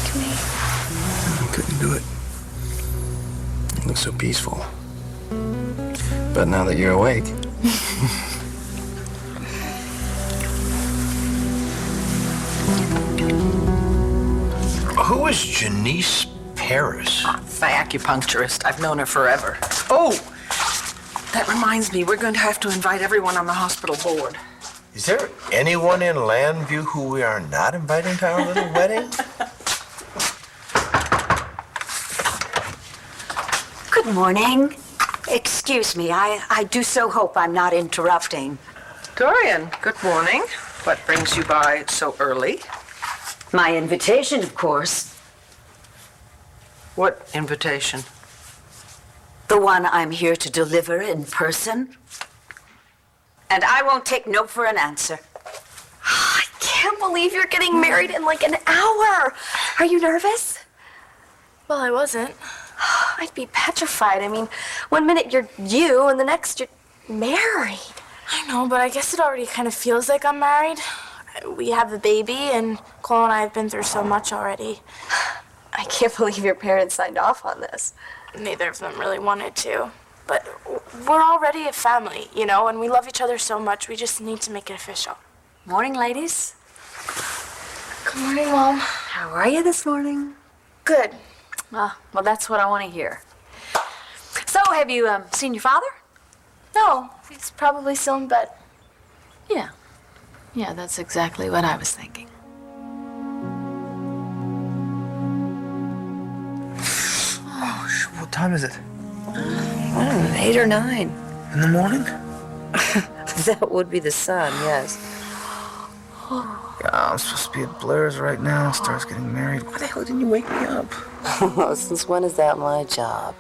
wake me? I couldn't do it. You look so peaceful. But now that you're awake... Who is Janice Paris? The acupuncturist. I've known her forever. Oh, that reminds me, we're going to have to invite everyone on the hospital board. Is there anyone in Landview who we are not inviting to our little wedding? Good morning. Excuse me, I do so hope I'm not interrupting. Dorian, good morning. What brings you by so early? My invitation, of course. What invitation? The one I'm here to deliver in person. And I won't take no for an answer. I can't believe you're getting married in like an hour. Are you nervous? Well, I wasn't. I'd be petrified. I mean, one minute you're you, and the next you're married. I know, but I guess it already kind of feels like I'm married. We have a baby, and Cole and I have been through so much already. I can't believe your parents signed off on this. Neither of them really wanted to. But we're already a family, you know, and we love each other so much, we just need to make it official. Morning, ladies. Good morning, Mom. How are you this morning? Good. Well, that's what I want to hear. So, have you seen your father? No, he's probably still in bed. Yeah. Yeah, that's exactly what I was thinking. Oh, what time is it? I don't know, 8 or 9. In the morning? That would be the sun, yes. Yeah, I'm supposed to be at Blair's right now. Star's getting married. Why the hell didn't you wake me up? Well, since when is that my job?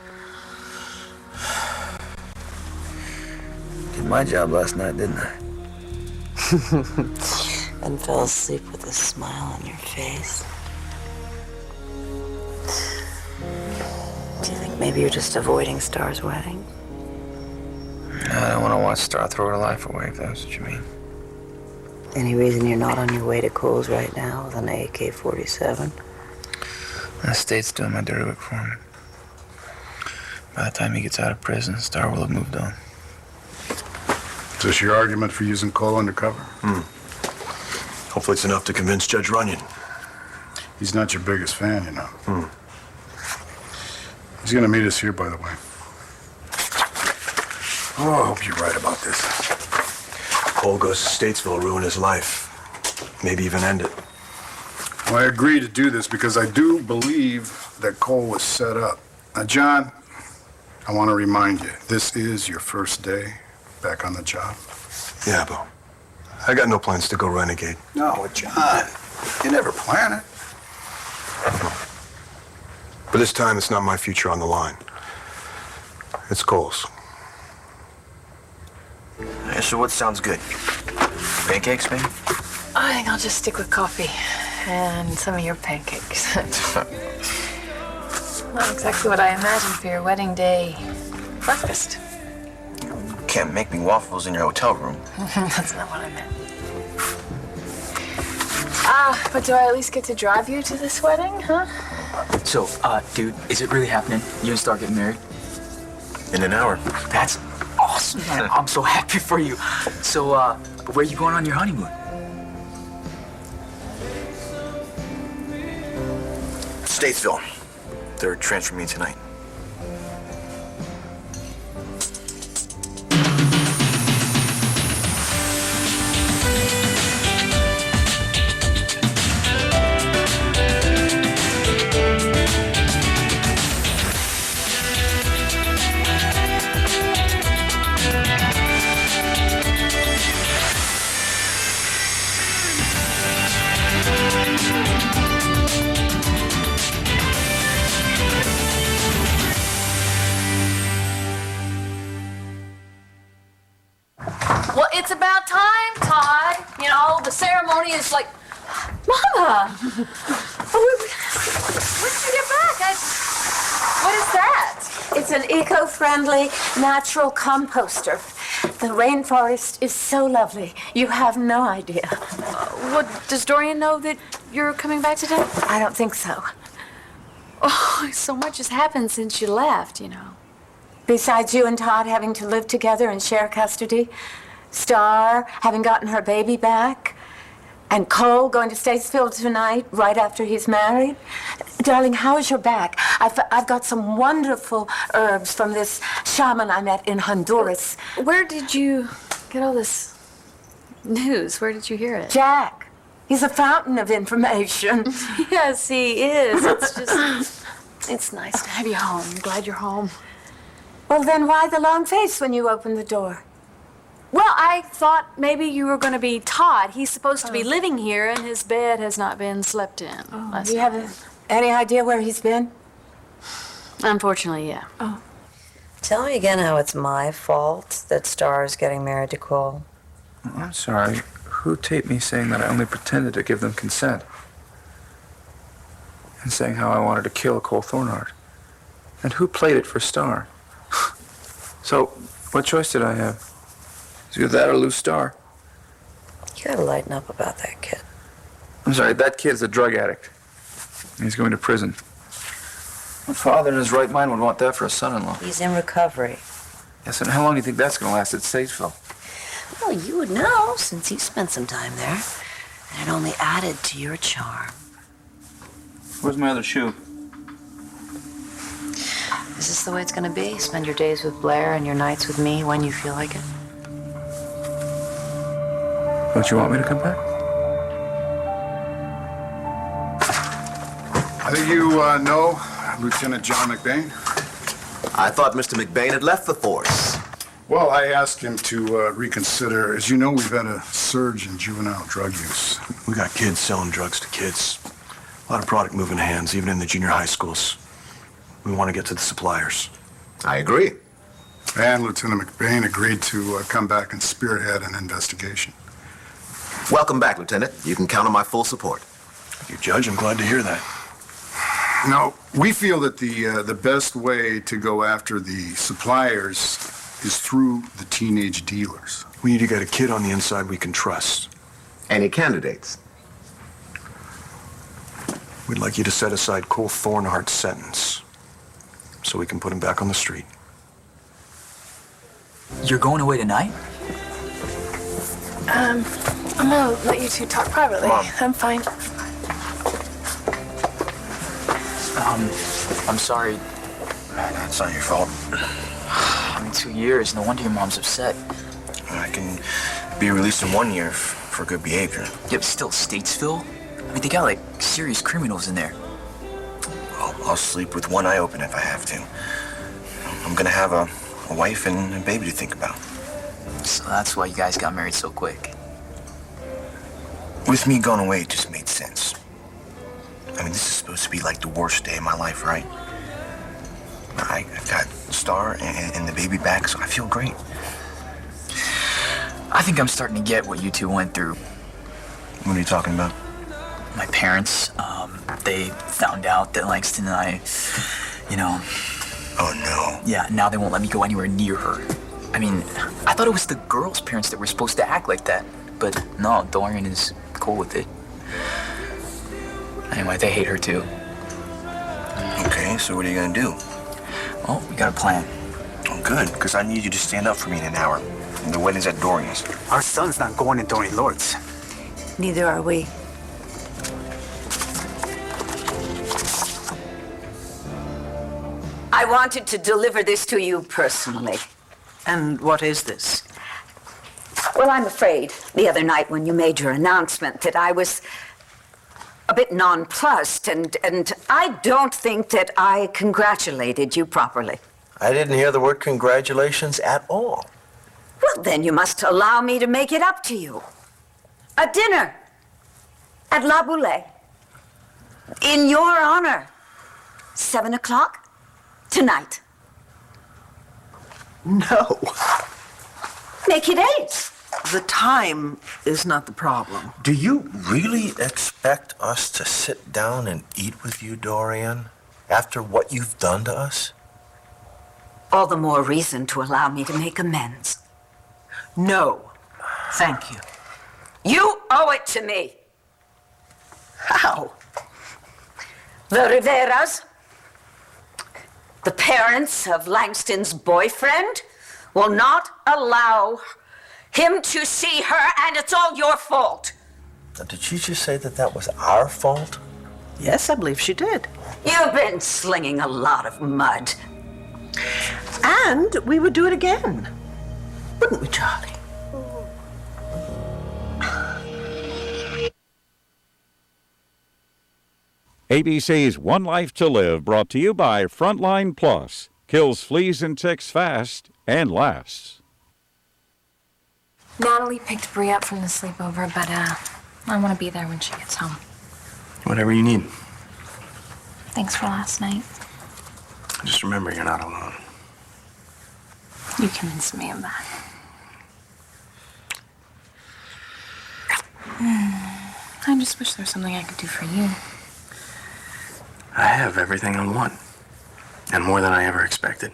Did my job last night, didn't I? And fell asleep with a smile on your face. Do you think maybe you're just avoiding Star's wedding? No, I don't want to watch Star throw her life away, if that's what you mean. Any reason you're not on your way to Cole's right now with an AK-47? The state's doing my dirty work for me. By the time he gets out of prison, Star will have moved on. Is this your argument for using Cole undercover? Hopefully it's enough to convince Judge Runyon. He's not your biggest fan, you know. He's gonna meet us here, by the way. Oh, I hope you're right about this. Cole goes to Statesville, ruin his life. Maybe even end it. Well, I agree to do this because I do believe that Cole was set up. Now, John, I want to remind you, this is your first day back on the job. Yeah, Bo. I got no plans to go renegade. No, John, you never plan it. But this time, it's not my future on the line. It's Cole's. Yeah, so what sounds good? Pancakes, maybe? I think I'll just stick with coffee and some of your pancakes. Not exactly what I imagined for your wedding day breakfast. Can't make me waffles in your hotel room. That's not what I meant. But do I at least get to drive you to this wedding, huh? So, dude, is it really happening? You and Star getting married? In an hour. That's awesome, man. I'm so happy for you. So, where are you going on your honeymoon? Statesville. They're transferring me tonight. Well, it's about time, Todd. You know, the ceremony is like... Mama! When did you get back? What is that? It's an eco-friendly, natural composter. The rainforest is so lovely. You have no idea. Well, does Dorian know that you're coming back today? I don't think so. Oh, so much has happened since you left, you know. Besides you and Todd having to live together and share custody, Star having gotten her baby back, and Cole going to Statesville tonight right after he's married. Darling, how is your back? I've got some wonderful herbs from this shaman I met in Honduras. Where did you get all this news? Where did you hear it? Jack, he's a fountain of information. Yes, he is. It's just, it's nice to have you home. I'm glad you're home. Well, then why the long face when you opened the door? Well, I thought maybe you were going to be Todd. He's supposed to be living here, and his bed has not been slept in. Do you have any idea where he's been? Unfortunately, yeah. Oh. Tell me again how it's my fault that Star's getting married to Cole. I'm sorry. Who taped me saying that I only pretended to give them consent? And saying how I wanted to kill Cole Thornhart? And who played it for Star? So, what choice did I have? It's either that or lose Star. You gotta lighten up about that kid. I'm sorry, that kid's a drug addict. He's going to prison. What father in his right mind would want that for a son-in-law? He's in recovery. Yes, and how long do you think that's going to last at Statesville? Well, you would know since you spent some time there. And it only added to your charm. Where's my other shoe? Is this the way it's gonna be? Spend your days with Blair and your nights with me when you feel like it? Don't you want me to come back? I think you know Lieutenant John McBain. I thought Mr. McBain had left the force. Well, I asked him to reconsider. As you know, we've had a surge in juvenile drug use. We got kids selling drugs to kids. A lot of product moving hands, even in the junior high schools. We want to get to the suppliers. I agree. And Lieutenant McBain agreed to come back and spearhead an investigation. Welcome back, Lieutenant. You can count on my full support. Thank you, Judge. I'm glad to hear that. No, we feel that the best way to go after the suppliers is through the teenage dealers. We need to get a kid on the inside we can trust. Any candidates? We'd like you to set aside Cole Thornhart's sentence so we can put him back on the street. You're going away tonight? I'm gonna let you two talk privately. Mom. I'm fine. I'm sorry. That's not your fault. I mean, 2 years. No wonder your mom's upset. I can be released in 1 year for good behavior. Yeah, but still, Statesville? I mean, they got, like, serious criminals in there. I'll sleep with one eye open if I have to. I'm gonna have a wife and a baby to think about. So that's why you guys got married so quick. With me going away, it just made sense. I mean, this is supposed to be like the worst day of my life, right? I got Star and the baby back, so I feel great. I think I'm starting to get what you two went through. What are you talking about? My parents, they found out that Langston and I, you know... Oh, no. Yeah, now they won't let me go anywhere near her. I mean, I thought it was the girl's parents that were supposed to act like that. But no, Dorian is cool with it. Anyway, they hate her too. Okay, so what are you gonna do? Well, we got a plan. Oh, good, because I need you to stand up for me in an hour. And the wedding's at Dorian's. Our son's not going to Dorian Lord's. Neither are we. I wanted to deliver this to you personally. And what is this? Well, I'm afraid the other night when you made your announcement that I was a bit nonplussed, and I don't think that I congratulated you properly. I didn't hear the word congratulations at all. Well, then you must allow me to make it up to you. A dinner at La Boulée. In your honor. 7 o'clock tonight. No. Make it 8. The time is not the problem. Do you really expect us to sit down and eat with you, Dorian, after what you've done to us? All the more reason to allow me to make amends. No. Thank you. You owe it to me. How? The Riveras, the parents of Langston's boyfriend, will not allow him to see her, and it's all your fault. Now, did she just say that that was our fault? Yes, I believe she did. You've been slinging a lot of mud. And we would do it again. Wouldn't we, Charlie? ABC's One Life to Live, brought to you by Frontline Plus. Kills fleas and ticks fast and lasts. Natalie picked Bree up from the sleepover, but I want to be there when she gets home. Whatever you need. Thanks for last night. Just remember, you're not alone. You convinced me of that. I just wish there was something I could do for you. I have everything I want. And more than I ever expected.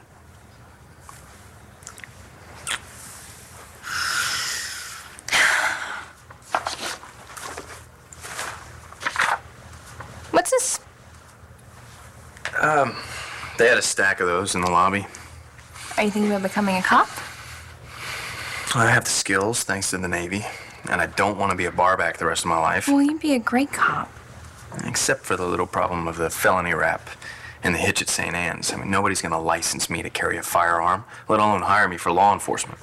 What's this? They had a stack of those in the lobby. Are you thinking about becoming a cop? I have the skills, thanks to the Navy. And I don't want to be a barback the rest of my life. Well, you'd be a great cop. Except for the little problem of the felony rap and the hitch at St. Anne's. I mean, nobody's going to license me to carry a firearm, let alone hire me for law enforcement.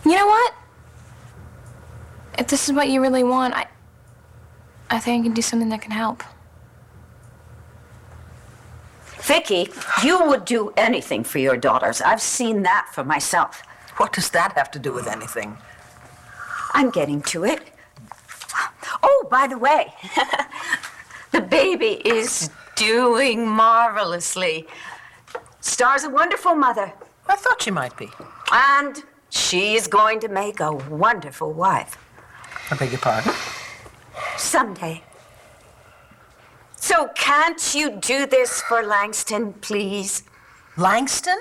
You know what? If this is what you really want, I think I can do something that can help. Vicky, you would do anything for your daughters. I've seen that for myself. What does that have to do with anything? I'm getting to it. Oh, by the way, the baby is doing marvelously. Star's a wonderful mother. I thought she might be. And she's going to make a wonderful wife. I beg your pardon? Someday. So can't you do this for Langston, please? Langston?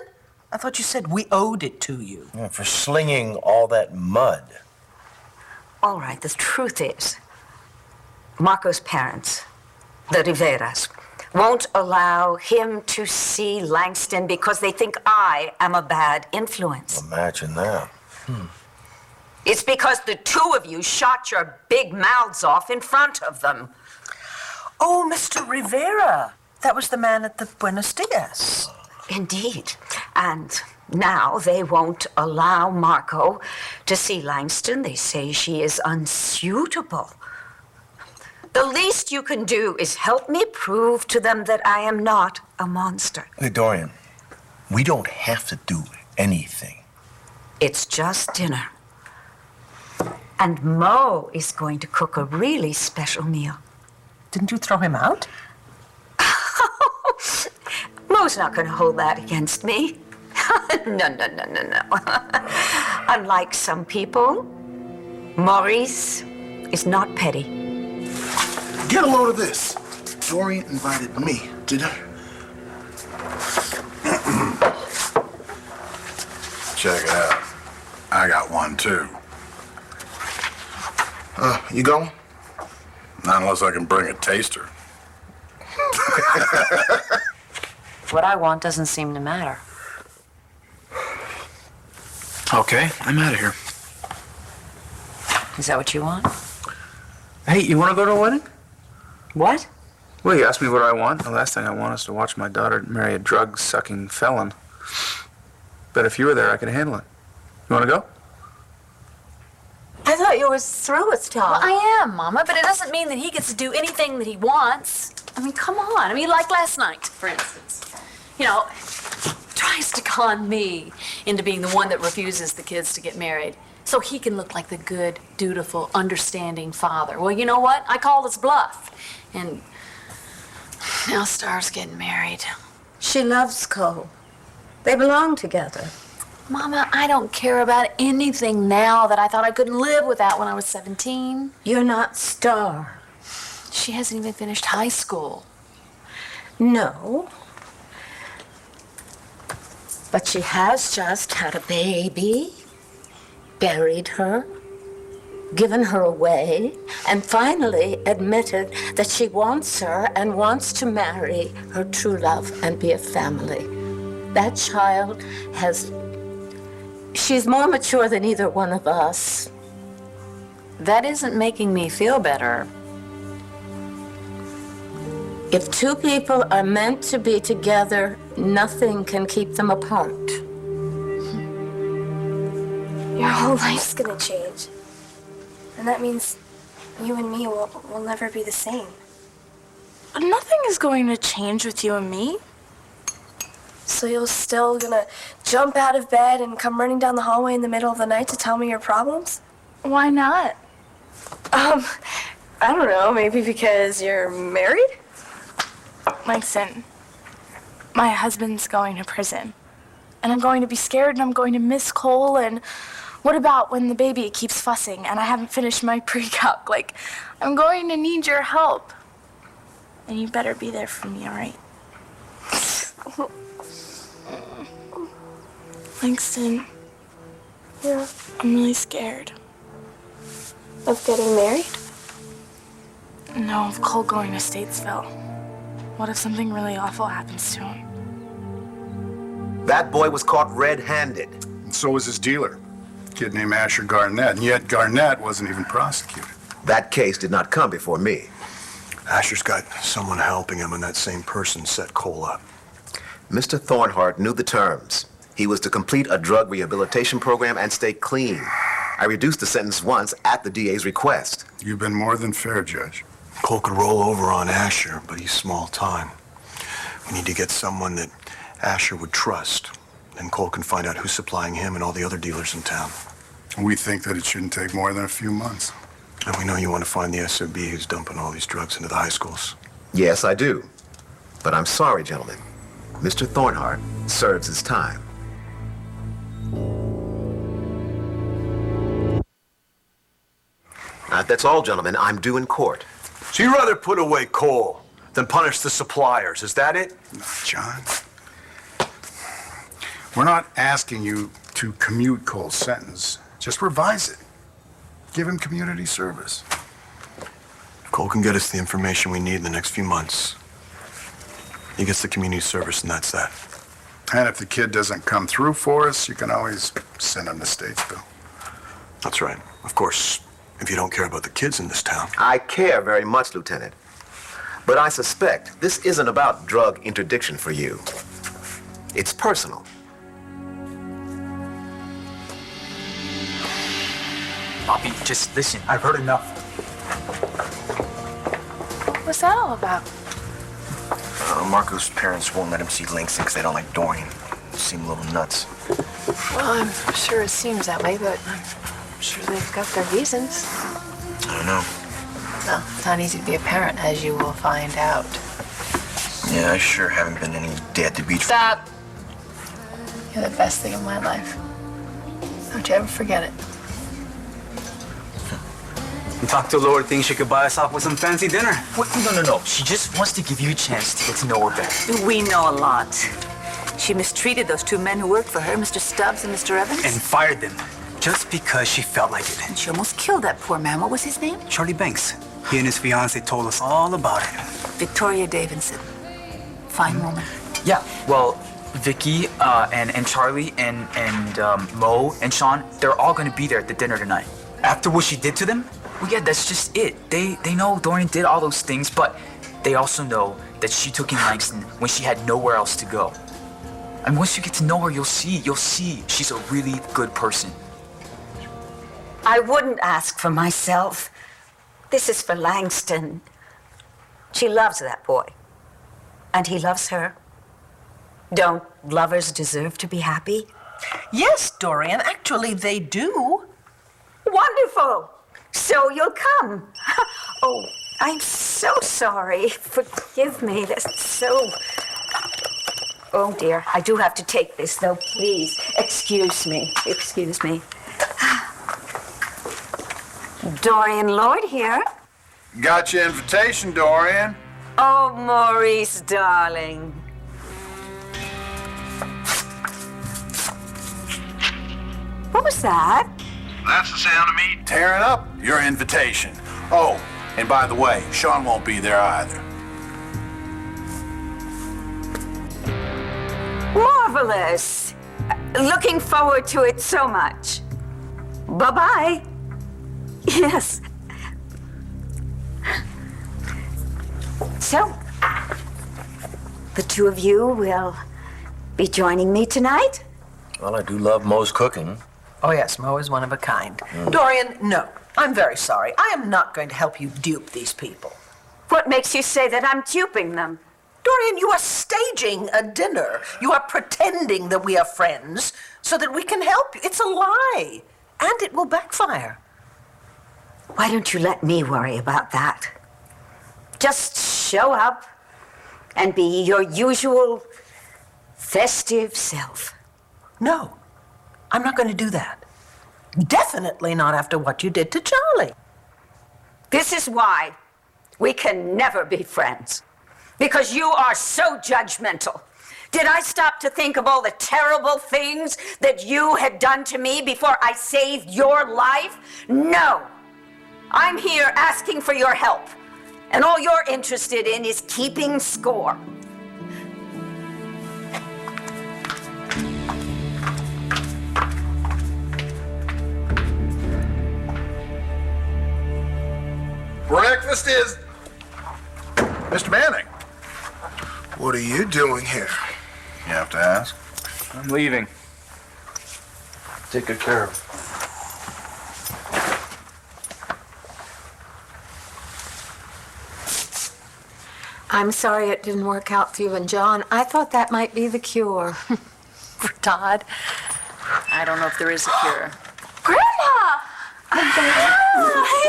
I thought you said we owed it to you. Yeah, for slinging all that mud. All right, the truth is, Marco's parents, the Riveras, won't allow him to see Langston because they think I am a bad influence. Imagine that. It's because the two of you shot your big mouths off in front of them. Oh, Mr. Rivera. That was the man at the Buenos Dias. Indeed. And now they won't allow Marco to see Langston. They say she is unsuitable. The least you can do is help me prove to them that I am not a monster. Hey, Dorian, we don't have to do anything. It's just dinner. And Mo is going to cook a really special meal. Didn't you throw him out? Mo's not going to hold that against me. No. Unlike some people, Maurice is not petty. Get a load of this. Dorian invited me to dinner. Check it out. I got one, too. You going? Not unless I can bring a taster. What I want doesn't seem to matter. Okay, I'm out of here. Is that what you want? Hey, you want to go to a wedding? What? Well, you asked me what I want. The last thing I want is to watch my daughter marry a drug-sucking felon. But if you were there, I could handle it. You want to go? I thought you were through with Tom. Well, I am, Mama, but it doesn't mean that he gets to do anything that he wants. I mean, come on. I mean, like last night, for instance. You know, tries to con me into being the one that refuses the kids to get married so he can look like the good, dutiful, understanding father. Well, you know what? I called his bluff. And now Star's getting married. She loves Cole. They belong together. Mama, I don't care about anything now that I thought I couldn't live without when I was 17. You're not Star. She hasn't even finished high school. No. But she has just had a baby, buried her, given her away, and finally admitted that she wants her and wants to marry her true love and be a family. That child she's more mature than either one of us. That isn't making me feel better. If two people are meant to be together, nothing can keep them apart. Your whole life's gonna change. And that means you and me will never be the same. Nothing is going to change with you and me. So you're still gonna jump out of bed and come running down the hallway in the middle of the night to tell me your problems? Why not? I don't know, maybe because you're married? Langston, my husband's going to prison. And I'm going to be scared and I'm going to miss Cole. And what about when the baby keeps fussing and I haven't finished my pre-calc? Like, I'm going to need your help. And you better be there for me, all right? Langston. Yeah. I'm really scared. Of getting married? No, of Cole going to Statesville. What if something really awful happens to him? That boy was caught red-handed. And so was his dealer, a kid named Asher Garnett, and yet Garnett wasn't even prosecuted. That case did not come before me. Asher's got someone helping him, and that same person set Cole up. Mr. Thornhart knew the terms. He was to complete a drug rehabilitation program and stay clean. I reduced the sentence once at the DA's request. You've been more than fair, Judge. Cole could roll over on Asher, but he's small time. We need to get someone that Asher would trust. Then Cole can find out who's supplying him and all the other dealers in town. We think that it shouldn't take more than a few months. And we know you want to find the SOB who's dumping all these drugs into the high schools. Yes, I do. But I'm sorry, gentlemen. Mr. Thornhart serves his time. That's all, gentlemen. I'm due in court. So you'd rather put away Cole than punish the suppliers, is that it? No, John. We're not asking you to commute Cole's sentence. Just revise it. Give him community service. If Cole can get us the information we need in the next few months, he gets the community service, and that's that. And if the kid doesn't come through for us, you can always send him to Statesville. That's right. Of course, if you don't care about the kids in this town. I care very much, Lieutenant. But I suspect this isn't about drug interdiction for you. It's personal. Bobby, just listen. I've heard enough. What's that all about? Marco's parents won't let him see Langston because they don't like Dorian. They seem a little nuts. Well, I'm sure it seems that way, but I'm sure they've got their reasons. I don't know. Well, it's not easy to be a parent, as you will find out. Yeah, I sure haven't been any day at the beach. Stop! You're the best thing in my life. Don't you ever forget it. Talk to Laura, thinks she could buy us off with some fancy dinner. Wait, no. She just wants to give you a chance to get to know her better. We know a lot. She mistreated those two men who worked for her, Mr. Stubbs and Mr. Evans. And fired them, just because she felt like it. And she almost killed that poor man. What was his name? Charlie Banks. He and his fiancée told us all about it. Victoria Davidson. Fine woman. Yeah, well, Vicky and Charlie and Mo and Sean, they're all going to be there at the dinner tonight. After what she did to them? Well, yeah, that's just it. They know Dorian did all those things, but they also know that she took in Langston when she had nowhere else to go. And once you get to know her, you'll see she's a really good person. I wouldn't ask for myself. This is for Langston. She loves that boy. And he loves her. Don't lovers deserve to be happy? Yes, Dorian, actually they do. Wonderful. So you'll come. Oh, I'm so sorry. Forgive me. That's so... Oh, dear. I do have to take this, though. Please, excuse me. Excuse me. Dorian Lloyd here. Got your invitation, Dorian. Oh, Maurice, darling. What was that? That's the sound of me Tearing up your invitation. Oh, and by the way, Sean won't be there either. Marvelous. Looking forward to it so much. Bye-bye. Yes. So, the two of you will be joining me tonight? Well, I do love Mo's cooking. Oh, yes, Mo is one of a kind. Dorian, no. I'm very sorry. I am not going to help you dupe these people. What makes you say that I'm duping them? Dorian, you are staging a dinner. You are pretending that we are friends so that we can help you. It's a lie, and it will backfire. Why don't you let me worry about that? Just show up and be your usual festive self. No, I'm not going to do that. Definitely not after what you did to Charlie. This is why we can never be friends. Because you are so judgmental. Did I stop to think of all the terrible things that you had done to me before I saved your life? No. I'm here asking for your help. And all you're interested in is keeping score. Breakfast is... Mr. Manning. What are you doing here? You have to ask. I'm leaving. Take good care of it. I'm sorry it didn't work out for you and John. I thought that might be the cure. For Todd, I don't know if there is a cure. Grandma! I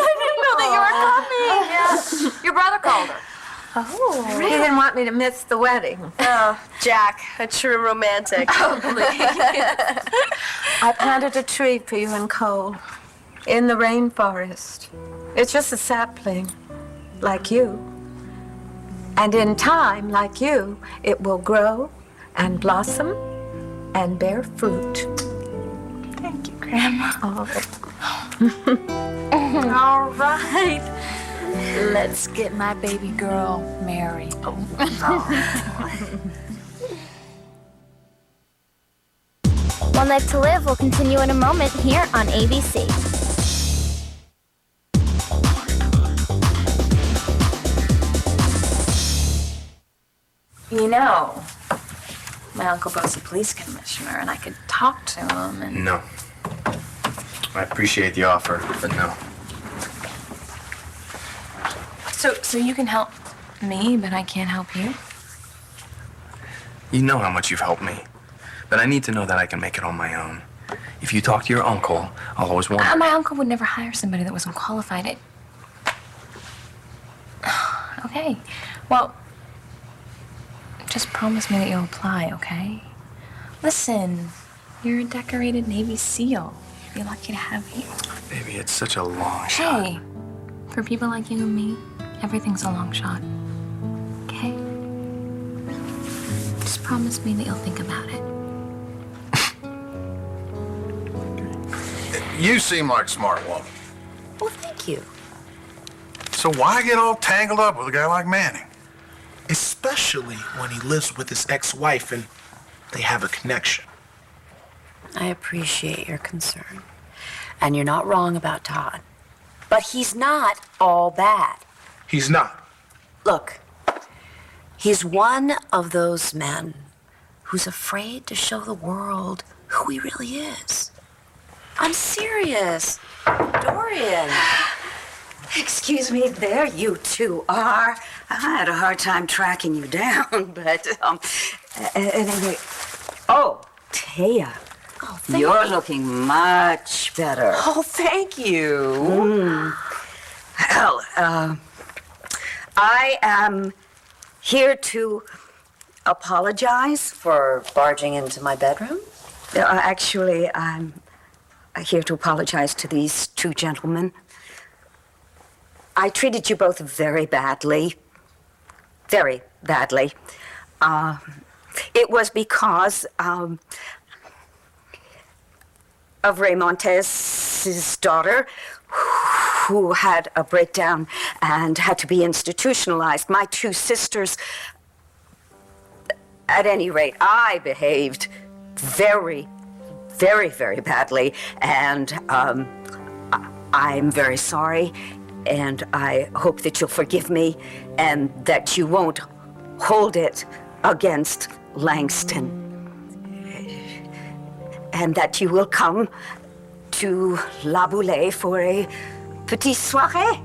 didn't know that you were coming. Yeah, your brother called her. Oh, he didn't want me to miss the wedding. Oh, Jack, a true romantic. Oh, please. I planted a tree for you and Cole in the rainforest. It's just a sapling, like you. And in time, like you, it will grow and blossom and bear fruit. Thank you, Grandma. All right. Let's get my baby girl married. One Life to Live will continue in a moment here on ABC. You know, my Uncle Bo's a police commissioner, and I could talk to him and... No. I appreciate the offer, but no. So you can help me, but I can't help you? You know how much you've helped me. But I need to know that I can make it on my own. If you talk to your uncle, I'll always wonder... My uncle would never hire somebody that wasn't qualified. Okay. Well, just promise me that you'll apply, okay? Listen, you're a decorated Navy SEAL. You'd be lucky to have you. Baby, it's such a long shot. Hey, for people like you and me, everything's a long shot. Okay? Just promise me that you'll think about it. You seem like a smart woman. Well, thank you. So why get all tangled up with a guy like Manning? Especially when he lives with his ex-wife and they have a connection. I appreciate your concern. And you're not wrong about Todd. But he's not all bad. He's not. Look, he's one of those men who's afraid to show the world who he really is. I'm serious. Dorian. Excuse me, there you two are. I had a hard time tracking you down, but, anyway. Oh, Taya. Oh, You're looking much better. Oh, thank you. Well, I am here to apologize For barging into my bedroom? Actually, I'm here to apologize to these two gentlemen. I treated you both very badly. Very badly. It was because of Ray Montez Mrs.'s daughter, who had a breakdown and had to be institutionalized. My two sisters, at any rate, I behaved very, very, very badly, and I'm very sorry, and I hope that you'll forgive me and that you won't hold it against Langston, and that you will come to La Boulée for a petite soirée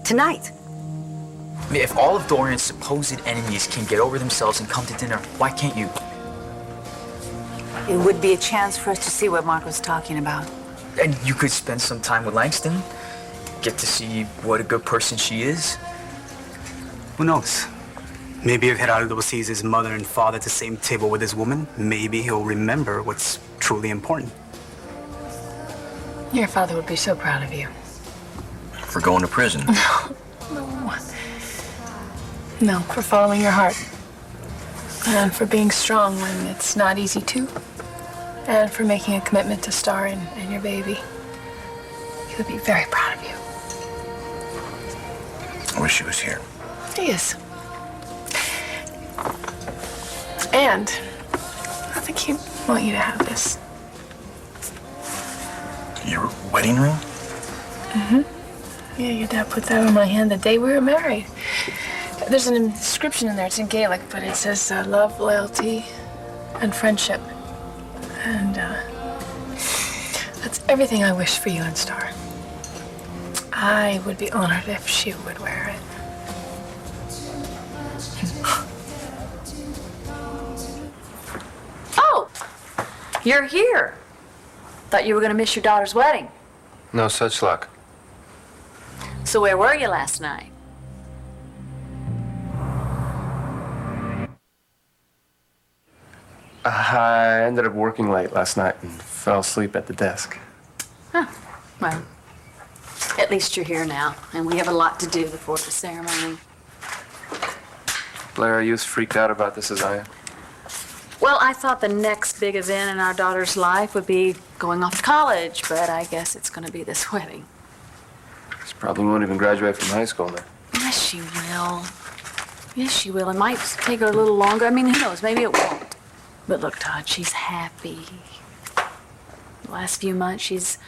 tonight. I mean, if all of Dorian's supposed enemies can get over themselves and come to dinner, why can't you? It would be a chance for us to see what Mark was talking about. And you could spend some time with Langston, get to see what a good person she is. Who knows? Maybe if Geraldo sees his mother and father at the same table with his woman, maybe he'll remember what's truly important. Your father would be so proud of you. For going to prison. No, for following your heart. And for being strong when it's not easy to. And for making a commitment to Star and your baby. He would be very proud of you. I wish he was here. He is. And I think he'd want you to have this. Your wedding ring? Yeah, your dad put that on my hand the day we were married. There's an inscription in there. It's in Gaelic, but it says love, loyalty, and friendship. And that's everything I wish for you and Star. I would be honored if she would wear it. Oh, you're here. Thought you were going to miss your daughter's wedding. No such luck. So where were you last night? I ended up working late last night and fell asleep at the desk. Huh. Well, at least you're here now, and we have a lot to do before the ceremony. Blair, are you as freaked out about this as I am? Well, I thought the next big event in our daughter's life would be going off to college, but I guess it's going to be this wedding. She probably won't even graduate from high school now. Yes, she will. Yes, she will. It might take her a little longer. I mean, who knows? Maybe it won't. But look, Todd, she's happy. The last few months, she's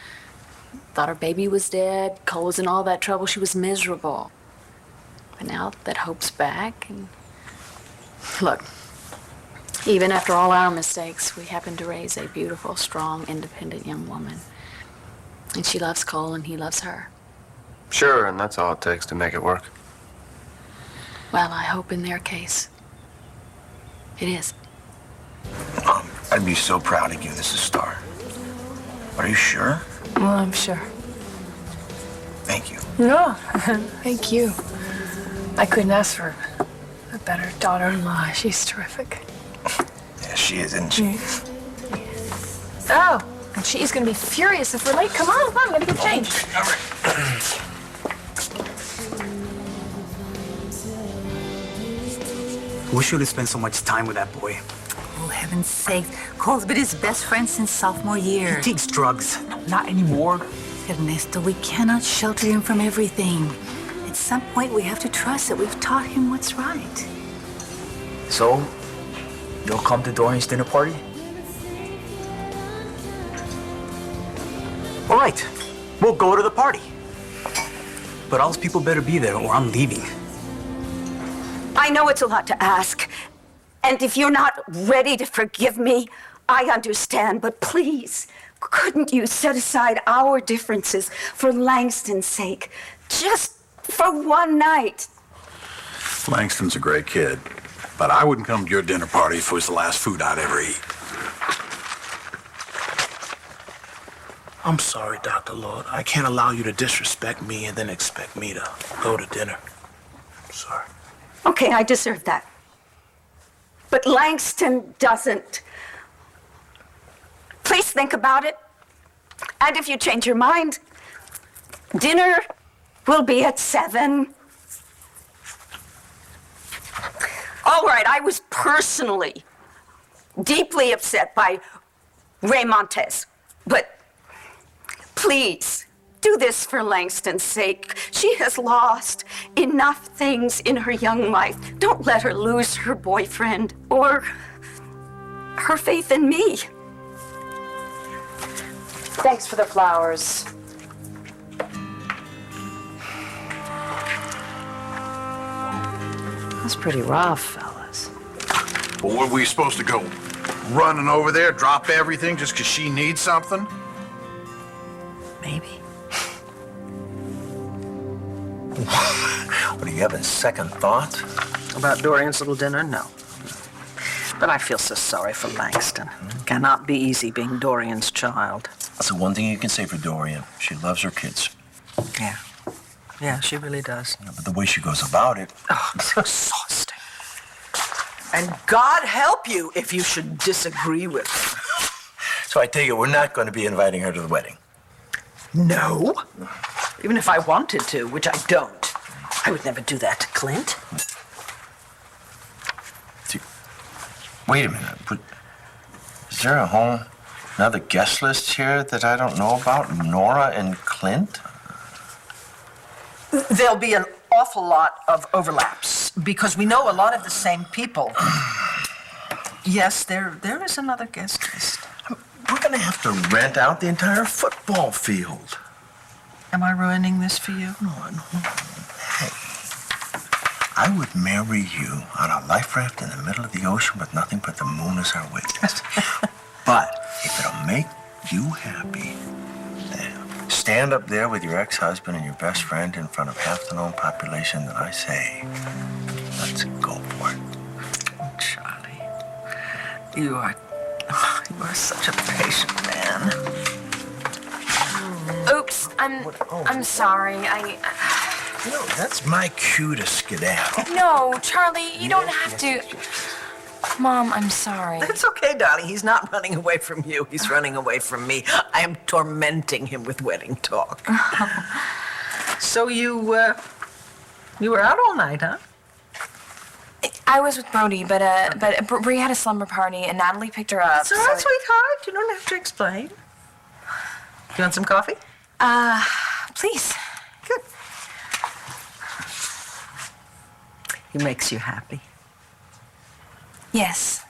thought her baby was dead. Cole was in all that trouble. She was miserable. But now that hope's back, and look, even after all our mistakes, we happened to raise a beautiful, strong, independent young woman. And she loves Cole, and he loves her. Sure, and that's all it takes to make it work. Well, I hope in their case, it is. I'd be so proud to give this a Star. Are you sure? Well, I'm sure. Thank you. No, thank you. I couldn't ask for a better daughter-in-law. She's terrific. Yeah, she is, isn't she? Oh, and she's gonna be furious if we're late. Come on, I'm gonna get changed. All right. Wish you would have spent so much time with that boy. Oh, heaven's sake. Cole's been his best friend since sophomore year. He takes drugs. Not anymore. Ernesto, we cannot shelter him from everything. At some point, we have to trust that we've taught him what's right. So, you'll come to Dorian's dinner party? All right, we'll go to the party. But all those people better be there or I'm leaving. I know it's a lot to ask, and if you're not ready to forgive me, I understand, but please, couldn't you set aside our differences for Langston's sake? Just for one night. Langston's a great kid, but I wouldn't come to your dinner party if it was the last food I'd ever eat. I'm sorry, Dr. Lord. I can't allow you to disrespect me and then expect me to go to dinner. I'm sorry. Okay, I deserve that. But Langston doesn't. Please think about it. And if you change your mind, dinner will be at 7. All right, I was personally deeply upset by Ray Montes, but Please, do this for Langston's sake. She has lost enough things in her young life. Don't let her lose her boyfriend or her faith in me. Thanks for the flowers. That's pretty rough, fellas. Well, were we supposed to go running over there, drop everything just because she needs something? Maybe. What, are you having second thoughts? About Dorian's little dinner? No. But I feel so sorry for Langston. Cannot be easy being Dorian's child. That's the one thing you can say for Dorian. She loves her kids. Yeah. Yeah, she really does. Yeah, but the way she goes about it... Oh, it's exhausting. And God help you if you should disagree with her. So I take it we're not going to be inviting her to the wedding. No. Even if I wanted to, which I don't. I would never do that to Clint. Wait a minute. But is there a whole another guest list here that I don't know about? Nora and Clint? There'll be an awful lot of overlaps because we know a lot of the same people. Yes, there is another guest list. We're going to have to rent out the entire football field. Am I ruining this for you? No. Hey, I would marry you on a life raft in the middle of the ocean with nothing but the moon as our witness. But if it'll make you happy, then stand up there with your ex-husband and your best friend in front of half the known population, then I say, let's go for it. Oh, Charlie, you are such a patient man. Oops, I'm sorry. No, that's my cue to skedaddle. No, Charlie, you don't have to. Mom, I'm sorry. It's okay, darling. He's not running away from you. He's running away from me. I am tormenting him with wedding talk. So you were out all night, huh? I was with Brody, but Bree had a slumber party and Natalie picked her up. It's all right, sweetheart. You don't have to explain. You want some coffee? Please. Good. He makes you happy. Yes,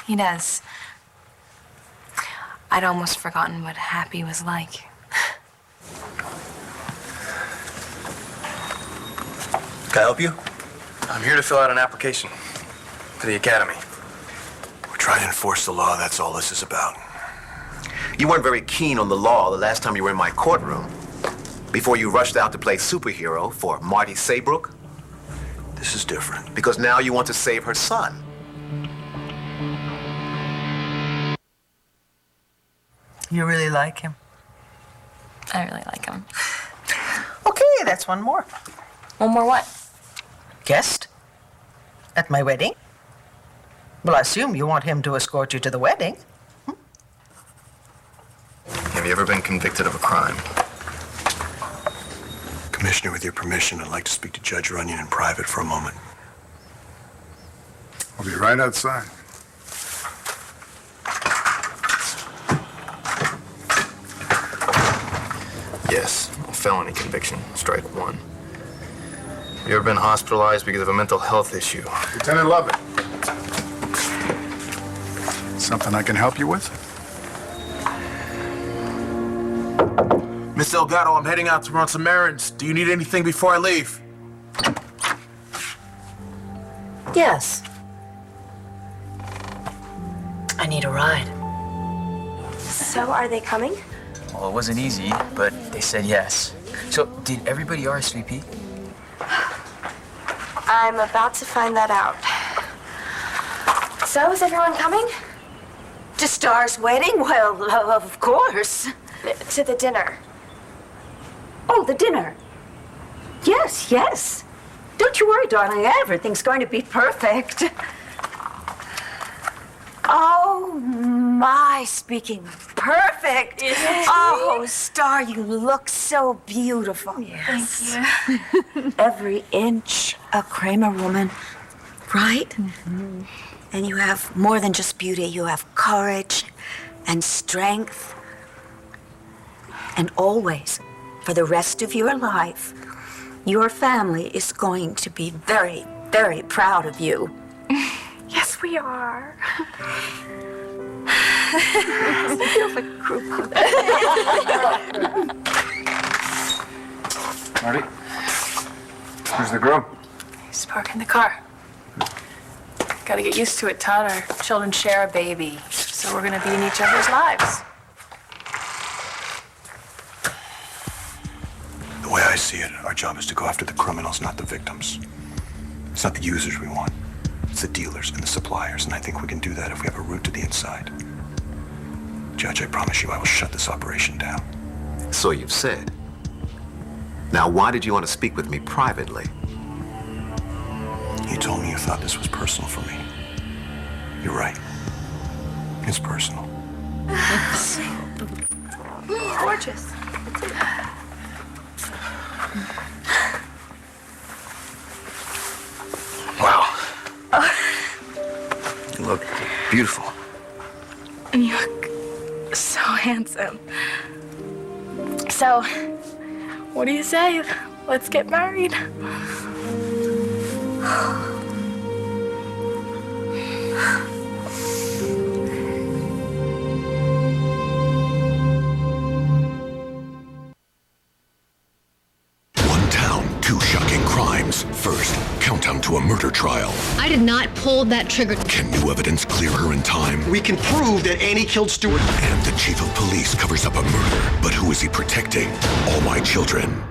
he does. I'd almost forgotten what happy was like. Can I help you? I'm here to fill out an application to the academy. We're trying to enforce the law, that's all this is about. You weren't very keen on the law the last time you were in my courtroom. Before you rushed out to play superhero for Marty Saybrook. This is different. Because now you want to save her son. You really like him? I really like him. Okay, that's one more. One more what? Guest? At my wedding? Well, I assume you want him to escort you to the wedding. Have you ever been convicted of a crime? Commissioner, with your permission, I'd like to speak to Judge Runyon in private for a moment. I'll be right outside. Yes, a felony conviction, strike one. You ever been hospitalized because of a mental health issue? Lieutenant Lovett. Something I can help you with? Miss Delgado, I'm heading out to run some errands. Do you need anything before I leave? Yes. I need a ride. So, are they coming? Well, it wasn't easy, but they said yes. So, did everybody RSVP? I'm about to find that out. So, is everyone coming? To Star's wedding? Well, of course. To the dinner. Oh, the dinner. Yes. Don't you worry, darling. Everything's going to be perfect. Oh, my, speaking perfect. Oh, Star, you look so beautiful. Yes. Thank you. Every inch a Kramer woman, right? Mm-hmm. And you have more than just beauty. You have courage and strength. And always, for the rest of your life, your family is going to be very, very proud of you. Yes, we are. It feels like a group hug. Marty? Where's the girl? He's parking the car. Gotta get used to it, Todd. Our children share a baby, so we're gonna be in each other's lives. The way I see it, our job is to go after the criminals, not the victims. It's not the users we want. It's the dealers and the suppliers, and I think we can do that if we have a route to the inside. Judge, I promise you I will shut this operation down. So you've said. Now, why did you want to speak with me privately? You told me you thought this was personal for me. You're right. It's personal. Gorgeous. Wow. You look beautiful. You look so handsome. So, what do you say? Let's get married. One town, two shocking crimes. First, countdown to a murder trial. I did not pull that trigger. Can new evidence clear her in time? We can prove that Annie killed Stewart. And the chief of police covers up a murder. But who is he protecting? All My Children.